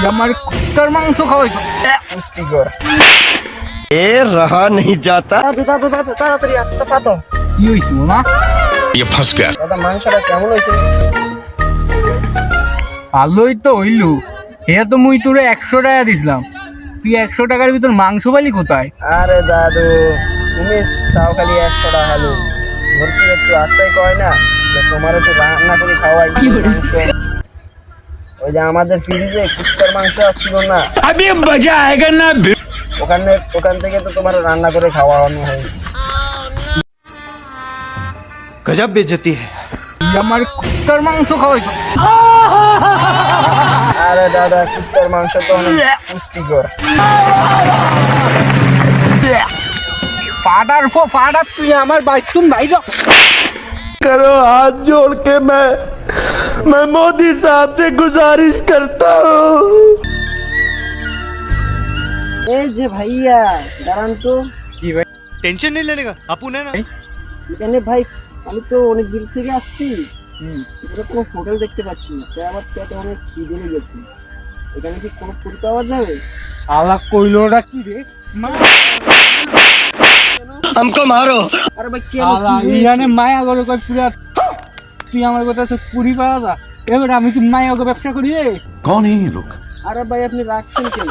আমার কুত্তার মাংস খাওয়াইছো পুষ্টিকর। ए रहा नहीं जाता। দাদু তাড়াতাড়ি একটা পাতো। কি হইছে না? দাদা মাংসটা কেমন হয়েছে? ভালোই তো হইলো। এটা তো মুই তোরে 100 টাকা দিছিলাম, তুই 100 টাকার ভিতর মাংস পাইলি কোথায়? আরে দাদু তুমি তাও খালি 100 টাকা খালি ভর্তি একটু আত্মাই কয় না যে তোমার একটু রান্না করে খাওয়াই মাংস। ওই যে আমাদের ফ্রিজে কুত্তার মাংস আসছিল না, আবে মজা আয়েগা না। ওখান থেকে তো তোমার রান্না করে খাওয়ানো হয়েছে। गजब बेइज्जती है। আমার কুত্তার মাংস খাওয়াইছো। আরে দাদা কুত্তার মাংস তো অনেক পুষ্টিকর। ফাটার তুই আমার বাইসুন ভাই যা। करो हाथ जोड़ के मैं मोदी साहब से गुजारिश करता हूँ। এই যে ভাইয়া দাঁড়ান তো। কি ভাই? टेंशन नहीं लेने का अपुन है ना। এখানে ভাই আমি তো অনেক দূর থেকে আসছি, এখানে কোনো হোটেল দেখতে পাচ্ছি না, তাই আমার পেটে অনেক খিদে লেগেছে। এখানে কি কোনো ফুড পাওয়া যাবে? আলা কইলোটা কি রে? हमको मारो। আরে ভাই কেন আলা কি ইয়ানে হয়েছে? মায়া করে কই পুরা তুই আমার কথা তো পুরি পাওয়া যা। এবার আমি কি মায়া করে ব্যবসা করি রে? कौन है ये लोग? আরে ভাই আপনি রাখছেন কেন?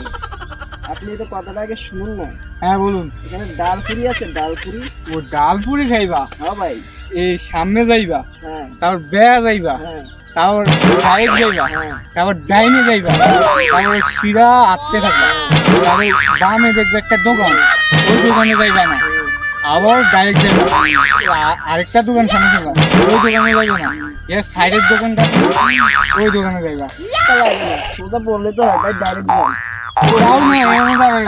আপনি তো কথাটা আগে শুনুন না। হ্যাঁ বলুন। এখানে ডাল পুরি আছে, ডাল পুরি। ও ডাল পুরি খাইবা? হ্যাঁ ভাই। এই সামনে যাইবা, হ্যাঁ তারপর বেয়া যাইবা, হ্যাঁ তারপর ডাইরেক্ট যাইবা, তারপর ডাইনে যাইবা, তারপর শিরা আটতে থাকবা, তারপর বামে দেখবে একটা দোকান, ওই দোকানে যাইবা না, আবার ডাইরেক্ট যাইবা, আরেকটা দোকান সামনে যাবা, ওই দোকানে যাইবা না, এর সাইডের দোকানটা আছে না, ওই দোকানে যাইবা। তা লাগবে না, সোজা বললে তো হয় ভাই, ডাইরেক্ট যান। ওরাও না এমন ভাবে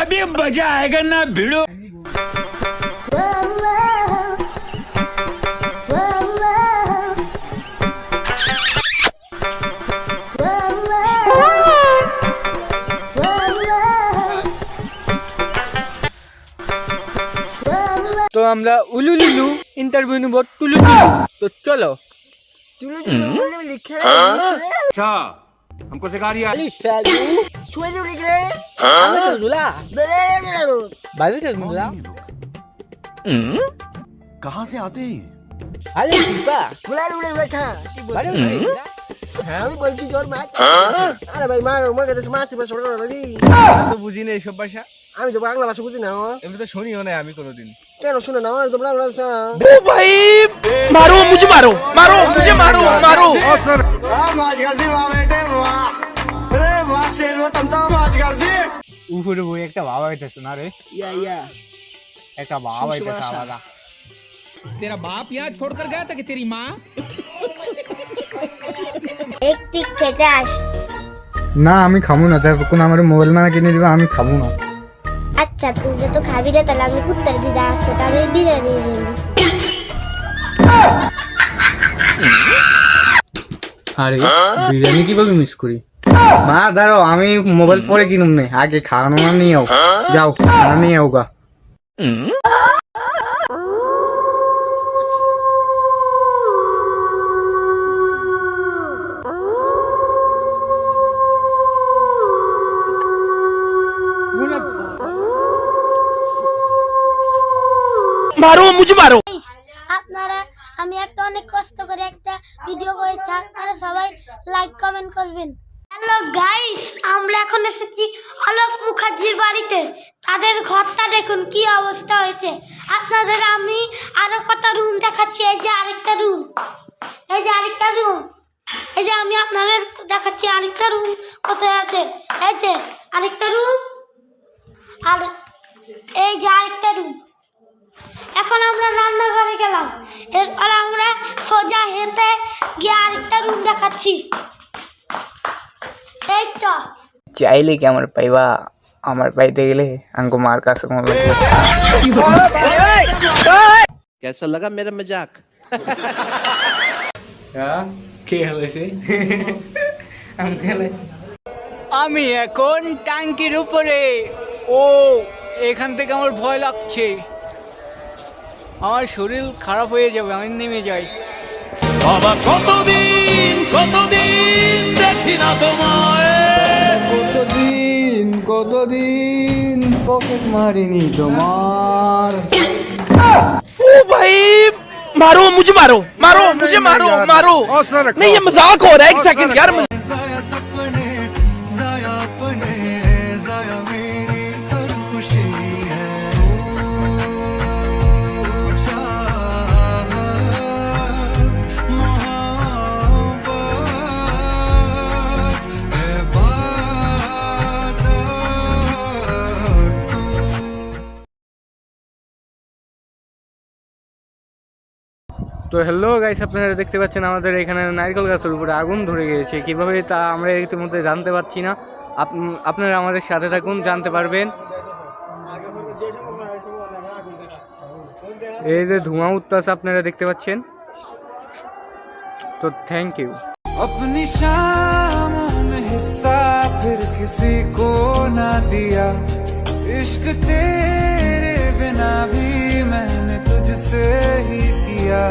अभी मजा आएगा ना भिड़ो। তো আমরা উলুলুলু ইন্টারভিউ নিব টুলুলু, তো চলো। अच्छा हमको सिखा रही है। আলি শালু আমি তো দুলা বাইরে তো দুলা कहाँ से आते हैं? আলি শিপা বাইরে আমি বলছি তোর মা। আরে ভাই মা আমার কাছে মাছ মাছ ভাবি तो बुझी नहीं सब भाषा আমি তো বাংলা ভাষা বুঝি না। एमনি तो শুনি না আমি কোনোদিন। কেন শুনে না আমার তো বাংলা ভাষা। ओ भाई मारो मुझे मारो मारो मुझे मारो मारो। উপরে বই একটা বাবা হইতেছে না রে, ইয়া ইয়া একটা বাবা হইতেছে আলাদা। तेरा बाप यहाँ छोड़कर गया था कि तेरी माँ? एक टिक खेते आस। না আমি খাবো না, যতক্ষণ আমার মোবাইল না কিনে দিবে আমি খাবো না। আচ্ছা তুই যেহেতু খাবি রে, তাহলে আমি কুত্তার দিদা আজকে তার বিরিয়ানি রেঁধে দিছি। আরে বিরিয়ানি কিভাবে মিস করি? মা দাঁড়াও, আমি মোবাইল পরে কিনুম নে, আগে খাওয়ানো না নিয়ে যাও, খানা নিয়ে আও গা। मारो मुझे मारो। আপনারা আমি একটা অনেক কষ্ট করে একটা ভিডিও করেছি, আপনারা সবাই লাইক কমেন্ট করবেন। হ্যালো গাইস, আমরা এখন এসেছি অলোক মুখার্জির বাড়িতে। তাদের ঘরটা দেখুন কি অবস্থা হয়েছে। আপনাদের আমি আরো কত রুম দেখাচ্ছি। এই যে আরেকটা রুম, এই যে আরেকটা রুম, এই যে আমি আপনাদের দেখাচ্ছি আরেকটা রুম কোথায় আছে। এই যে আরেকটা রুম, আর এই যে আরেকটা রুম। এখন আমরা রান্নাঘরে গেলাম, এরপর আমরা সোজা হেঁটে গিয়ে আরেকটা রুম দেখাচ্ছি। এই তো চাইলে কি আমার পাইবা? আমার পাইতে গেলে আঙ্কু মার কাছে कैसा लगा मेरा मजाक? কে হয়েছে? আমি এখন ট্যাঙ্কির উপরে। ও এখান থেকে আমার ভয় লাগছে, আমার শরীর খারাপ হয়ে যাবে, আমি নেমে যাই। বাবা কতদিন मारिनी तुम्हार ओ भाई मारो मुझे मारो मारो मुझे मारो मारो नहीं ये मजाक हो रहा है एक सेकंड यार তো হ্যালো গাইস, আপনারা দেখতে পাচ্ছেন আমাদের এখানে নারকেল গাছের উপরে আগুন ধরে গিয়েছে। কীভাবে তা আমরা ইতিমধ্যে জানতে পারছি না। আপনারা আমাদের সাথে থাকুন, জানতে পারবেন। এই যে ধোঁয়া উঠতেছে আপনারা দেখতে পাচ্ছেন। তো থ্যাংক ইউ। अपनी शामों में हिस्सा फिर किसी को ना दिया, इश्क तेरे बिना भी मैंने तुझसे ही किया।